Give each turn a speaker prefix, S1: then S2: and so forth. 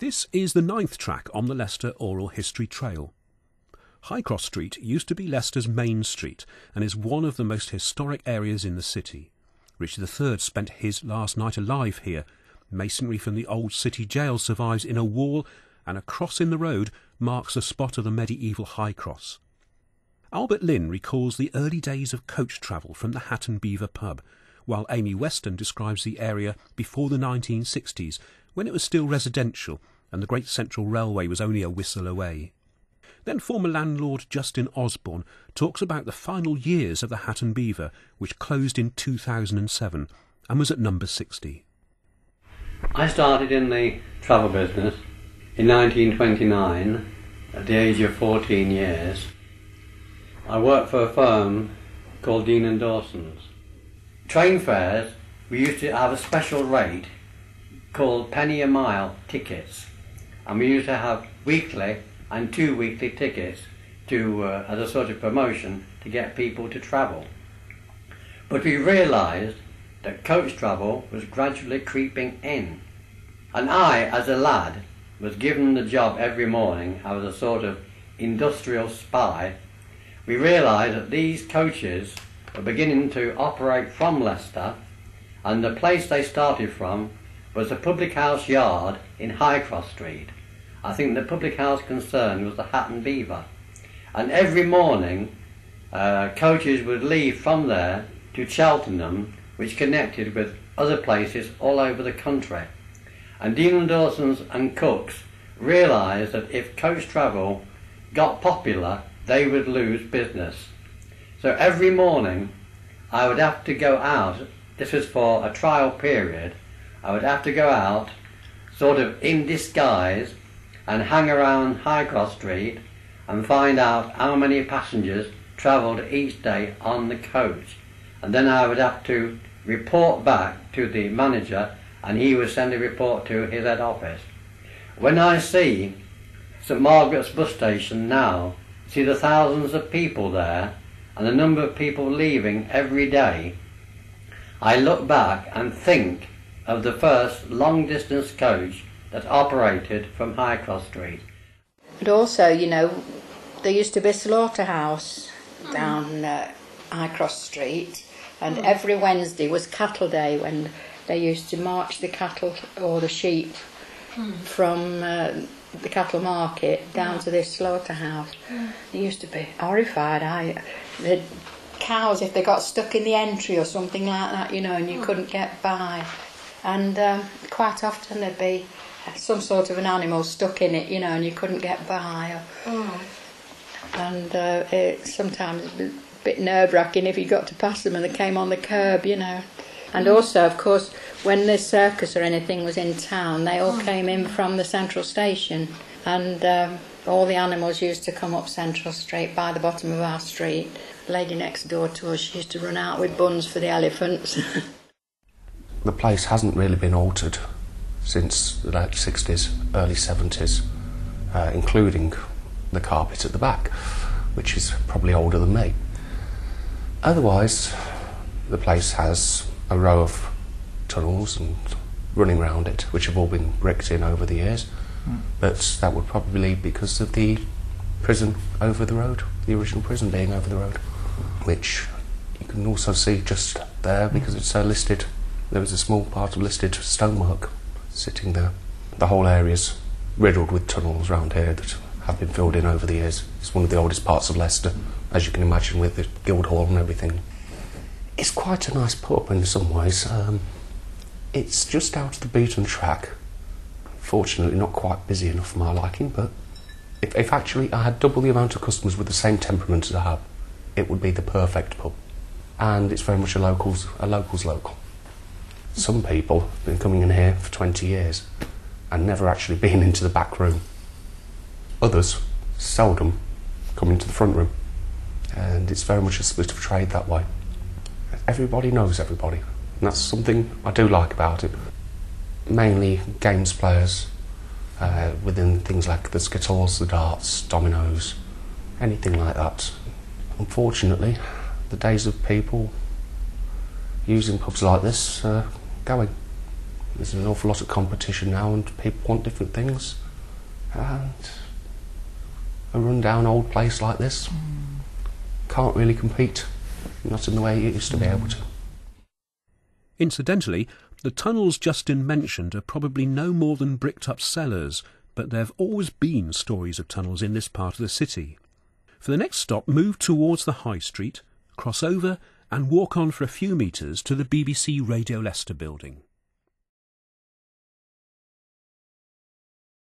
S1: This is the 9th track on the Leicester Oral History Trail. Highcross Street used to be Leicester's main street and is one of the most historic areas in the city. Richard III spent his last night alive here. Masonry from the old city jail survives in a wall, and a cross in the road marks the spot of the medieval Highcross. Albert Lynn recalls the early days of coach travel from the Hat and Beaver Pub, while Amy Weston describes the area before the 1960s, when it was still residential and the Great Central Railway was only a whistle away. Then former landlord Justin Osborne talks about the final years of the Hat and Beaver, which closed in 2007 and was at number 60.
S2: I started in the travel business in 1929 at the age of 14 years. I worked for a firm called Dean and Dawson's. Train fares, we used to have a special rate called penny a mile tickets, and we used to have weekly and 2 weekly tickets to as a sort of promotion to get people to travel. But we realised that coach travel was gradually creeping in, and I, as a lad, was given the job every morning. I was a sort of industrial spy. We realised that these coaches were beginning to operate from Leicester, and the place they started from was the public house yard in Highcross Street. I think the public house concerned was the Hat and Beaver. And every morning coaches would leave from there to Cheltenham, which connected with other places all over the country. And Dean and Dawson's and Cook's realised that if coach travel got popular, they would lose business. So every morning I would have to go out, this was for a trial period, I would have to go out sort of in disguise and hang around Highcross Street and find out how many passengers travelled each day on the coach. And then I would have to report back to the manager, and he would send a report to his head office. When I see St Margaret's bus station now, see the thousands of people there and the number of people leaving every day, I look back and think of the first long-distance coach that operated from Highcross Street.
S3: But also, you know, there used to be a slaughterhouse down Highcross Street, and every Wednesday was cattle day, when they used to march the cattle or the sheep from the cattle market down to this slaughterhouse. They used to be horrified. The cows, if they got stuck in the entry or something like that, you know, and you couldn't get by. And quite often there'd be some sort of an animal stuck in it, you know, and you couldn't get by. And it sometimes it was a bit nerve-wracking if you got to pass them and they came on the curb, you know. And also, of course, when the circus or anything was in town, they all came in from the central station, and all the animals used to come up Central Street by the bottom of our street. The lady next door to us, she used to run out with buns for the elephants.
S4: The place hasn't really been altered since the late 60s, early 70s, including the carpet at the back, which is probably older than me. Otherwise, the place has a row of tunnels and running around it, which have all been bricked in over the years, but that would probably be because of the prison over the road, the original prison being over the road, which you can also see just there because it's listed. There was a small part of listed stonework sitting there. The whole area's riddled with tunnels around here that have been filled in over the years. It's one of the oldest parts of Leicester, as you can imagine, with the Guildhall and everything. It's quite a nice pub in some ways. It's just out of the beaten track. Fortunately not quite busy enough for my liking, but if actually I had double the amount of customers with the same temperament as I have, it would be the perfect pub. And it's very much a local's local. Some people have been coming in here for 20 years and never actually been into the back room. Others seldom come into the front room, and it's very much a split of trade that way. Everybody knows everybody, and that's something I do like about it. Mainly games players, within things like the skittles, the darts, dominoes, anything like that. Unfortunately, the days of people using pubs like this are going. There's an awful lot of competition now, and people want different things. And a run-down old place like this can't really compete, not in the way it used to be able to.
S1: Incidentally, the tunnels Justin mentioned are probably no more than bricked-up cellars, but there have always been stories of tunnels in this part of the city. For the next stop, move towards the High Street, cross over and walk on for a few metres to the BBC Radio Leicester building.